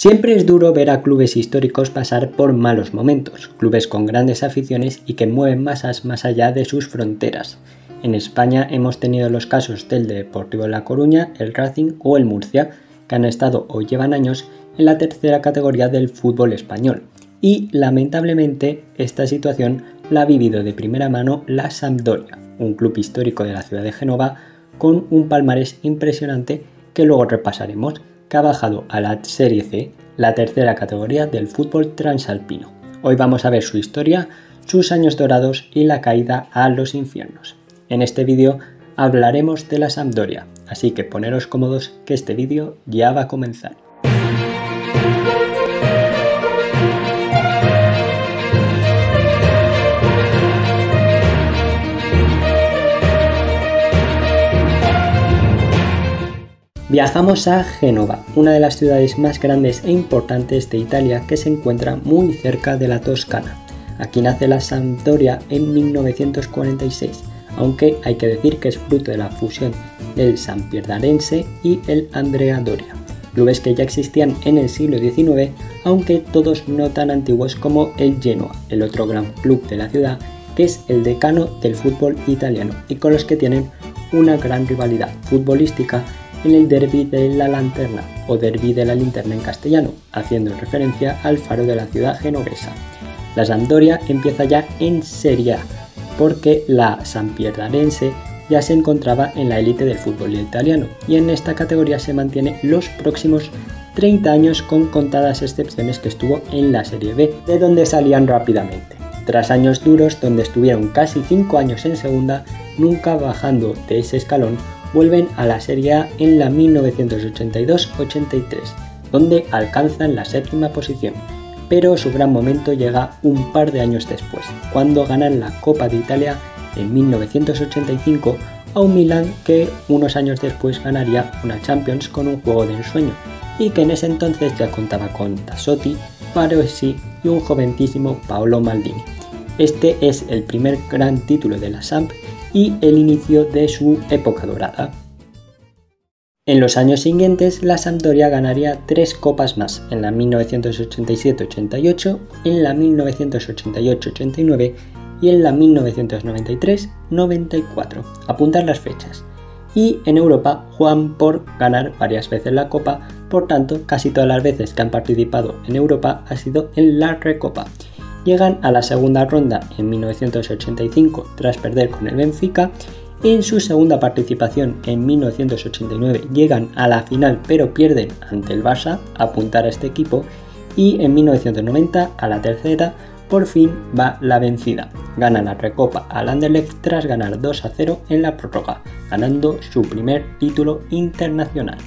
Siempre es duro ver a clubes históricos pasar por malos momentos, clubes con grandes aficiones y que mueven masas más allá de sus fronteras. En España hemos tenido los casos del Deportivo La Coruña, el Racing o el Murcia, que han estado o llevan años en la tercera categoría del fútbol español. Y lamentablemente esta situación la ha vivido de primera mano la Sampdoria, un club histórico de la ciudad de Génova con un palmarés impresionante que luego repasaremos, que ha bajado a la Serie C, la tercera categoría del fútbol transalpino. Hoy vamos a ver su historia, sus años dorados y la caída a los infiernos. En este vídeo hablaremos de la Sampdoria, así que poneros cómodos que este vídeo ya va a comenzar. Viajamos a Génova, una de las ciudades más grandes e importantes de Italia que se encuentra muy cerca de la Toscana. Aquí nace la Sampdoria en 1946, aunque hay que decir que es fruto de la fusión del Sampierdarense y el Andrea Doria, clubes que ya existían en el siglo XIX, aunque todos no tan antiguos como el Genoa, el otro gran club de la ciudad, que es el decano del fútbol italiano y con los que tienen una gran rivalidad futbolística en el derbi de la Lanterna o derbi de la linterna en castellano, haciendo referencia al faro de la ciudad genovesa. La Sampdoria empieza ya en Serie A, porque la Sampierdarense ya se encontraba en la élite del fútbol italiano y en esta categoría se mantiene los próximos 30 años con contadas excepciones que estuvo en la Serie B, de donde salían rápidamente. Tras años duros donde estuvieron casi 5 años en segunda, nunca bajando de ese escalón, vuelven a la Serie A en la 1982-83, donde alcanzan la séptima posición, pero su gran momento llega un par de años después, cuando ganan la Copa de Italia en 1985 a un Milan que unos años después ganaría una Champions con un juego de ensueño, y que en ese entonces ya contaba con Tassotti, Baresi y un jovencísimo Paolo Maldini. Este es el primer gran título de la Samp y el inicio de su época dorada. En los años siguientes, la Sampdoria ganaría 3 copas más, en la 1987-88, en la 1988-89 y en la 1993-94. Apuntar las fechas. Y en Europa juegan por ganar varias veces la copa, por tanto, casi todas las veces que han participado en Europa ha sido en la Recopa. Llegan a la segunda ronda en 1985 tras perder con el Benfica. En su segunda participación en 1989 llegan a la final pero pierden ante el Barça, apuntar a este equipo, y en 1990 a la tercera por fin va la vencida. Ganan la Recopa al Anderlecht tras ganar 2-0 en la prórroga, ganando su primer título internacional.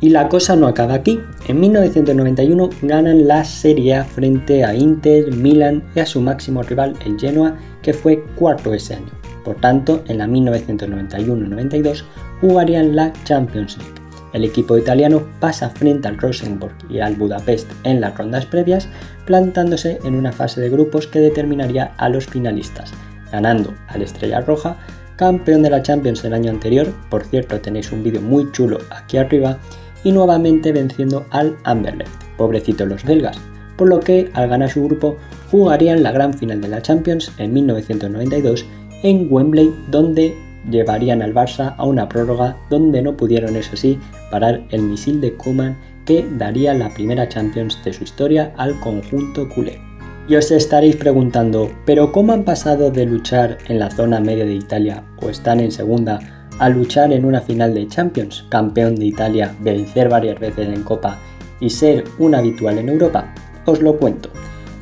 Y la cosa no acaba aquí. En 1991 ganan la Serie A frente a Inter, Milan y a su máximo rival, el Genoa, que fue cuarto ese año. Por tanto, en la 1991-92 jugarían la Champions League. El equipo italiano pasa frente al Rosenborg y al Budapest en las rondas previas, plantándose en una fase de grupos que determinaría a los finalistas, ganando al Estrella Roja, campeón de la Champions el año anterior, por cierto tenéis un vídeo muy chulo aquí arriba, y nuevamente venciendo al Anderlecht, pobrecitos los belgas, por lo que al ganar su grupo jugarían la gran final de la Champions en 1992 en Wembley, donde llevarían al Barça a una prórroga donde no pudieron, eso sí, parar el misil de Koeman que daría la primera Champions de su historia al conjunto culé. Y os estaréis preguntando, ¿pero cómo han pasado de luchar en la zona media de Italia o están en segunda a luchar en una final de Champions, campeón de Italia, vencer varias veces en Copa y ser un habitual en Europa? Os lo cuento.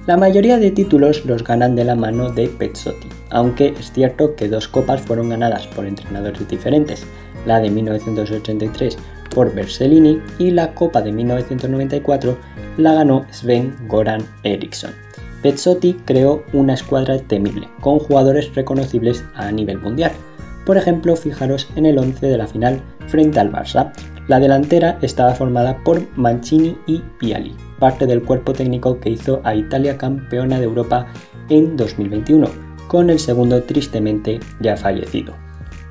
La mayoría de títulos los ganan de la mano de Pezzotti, aunque es cierto que 2 copas fueron ganadas por entrenadores diferentes, la de 1983 por Bercellini y la Copa de 1994 la ganó Sven-Göran Eriksson. Pezzotti creó una escuadra temible, con jugadores reconocibles a nivel mundial. Por ejemplo, fijaros en el 11 de la final frente al Barça. La delantera estaba formada por Mancini y Vialli, parte del cuerpo técnico que hizo a Italia campeona de Europa en 2021, con el segundo tristemente ya fallecido.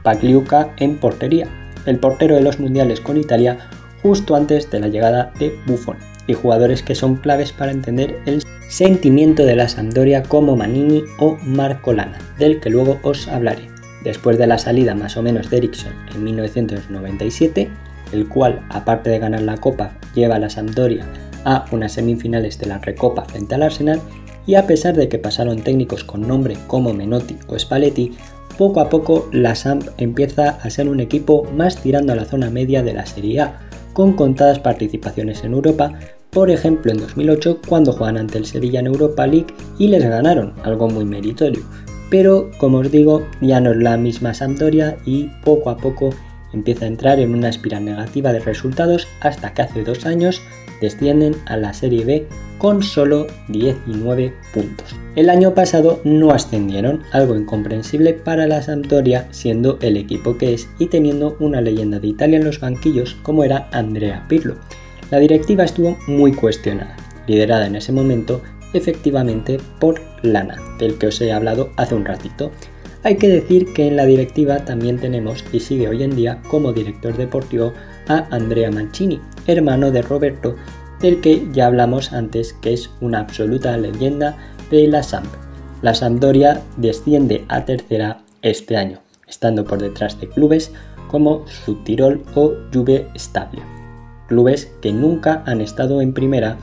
Pagliuca en portería, el portero de los mundiales con Italia justo antes de la llegada de Buffon, y jugadores que son claves para entender el sentimiento de la Sampdoria como Manini o Marco Lana, del que luego os hablaré. Después de la salida más o menos de Eriksson en 1997, el cual, aparte de ganar la Copa, lleva a la Sampdoria a unas semifinales de la Recopa frente al Arsenal, y a pesar de que pasaron técnicos con nombre como Menotti o Spalletti, poco a poco la Samp empieza a ser un equipo más tirando a la zona media de la Serie A, con contadas participaciones en Europa, por ejemplo en 2008 cuando juegan ante el Sevilla en Europa League y les ganaron, algo muy meritorio. Pero, como os digo, ya no es la misma Sampdoria y poco a poco empieza a entrar en una espiral negativa de resultados hasta que hace 2 años descienden a la Serie B con solo 19 puntos. El año pasado no ascendieron, algo incomprensible para la Sampdoria siendo el equipo que es y teniendo una leyenda de Italia en los banquillos como era Andrea Pirlo. La directiva estuvo muy cuestionada, liderada en ese momento efectivamente por Lana, del que os he hablado hace un ratito. Hay que decir que en la directiva también tenemos, y sigue hoy en día como director deportivo, a Andrea Mancini, hermano de Roberto, del que ya hablamos antes, que es una absoluta leyenda de la Samp. La Sampdoria desciende a tercera este año, estando por detrás de clubes como Südtirol o Juve Stabia, clubes que nunca han estado en primera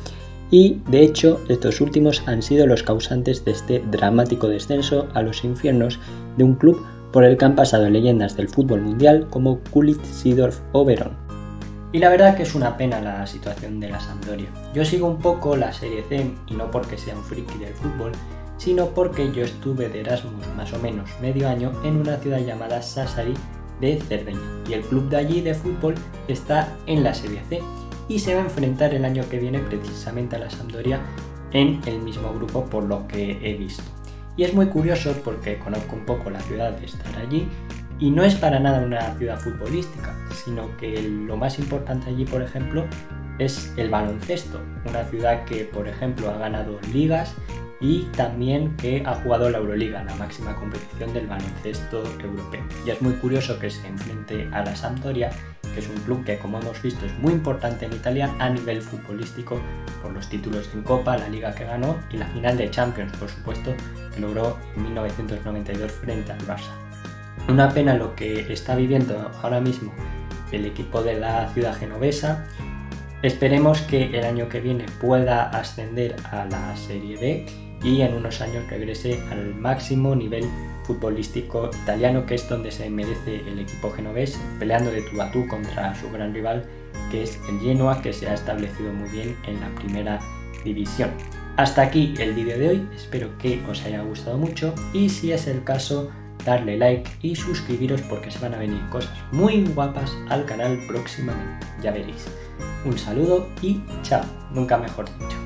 y de hecho estos últimos han sido los causantes de este dramático descenso a los infiernos de un club por el que han pasado leyendas del fútbol mundial como Gullit, Seedorf o Verón. Y la verdad que es una pena la situación de la Sampdoria. Yo sigo un poco la Serie C y no porque sea un friki del fútbol, sino porque yo estuve de Erasmus más o menos medio año en una ciudad llamada Sassari de Cerdeña y el club de allí de fútbol está en la Serie C y se va a enfrentar el año que viene precisamente a la Sampdoria en el mismo grupo por lo que he visto. Y es muy curioso porque conozco un poco la ciudad de estar allí y no es para nada una ciudad futbolística, sino que lo más importante allí, por ejemplo, es el baloncesto. Una ciudad que, por ejemplo, ha ganado ligas y también que ha jugado la Euroliga, la máxima competición del baloncesto europeo. Y es muy curioso que se enfrente a la Sampdoria, que es un club que, como hemos visto, es muy importante en Italia a nivel futbolístico por los títulos en Copa, la Liga que ganó y la final de Champions, por supuesto, que logró en 1992 frente al Barça. Una pena lo que está viviendo ahora mismo el equipo de la ciudad genovesa. Esperemos que el año que viene pueda ascender a la Serie B y en unos años regrese al máximo nivel futbolístico italiano, que es donde se merece el equipo genovés, peleando de tú a tú contra su gran rival, que es el Genoa, que se ha establecido muy bien en la primera división. Hasta aquí el vídeo de hoy, espero que os haya gustado mucho y si es el caso, darle like y suscribiros porque se van a venir cosas muy guapas al canal próximamente, ya veréis. Un saludo y chao, nunca mejor dicho.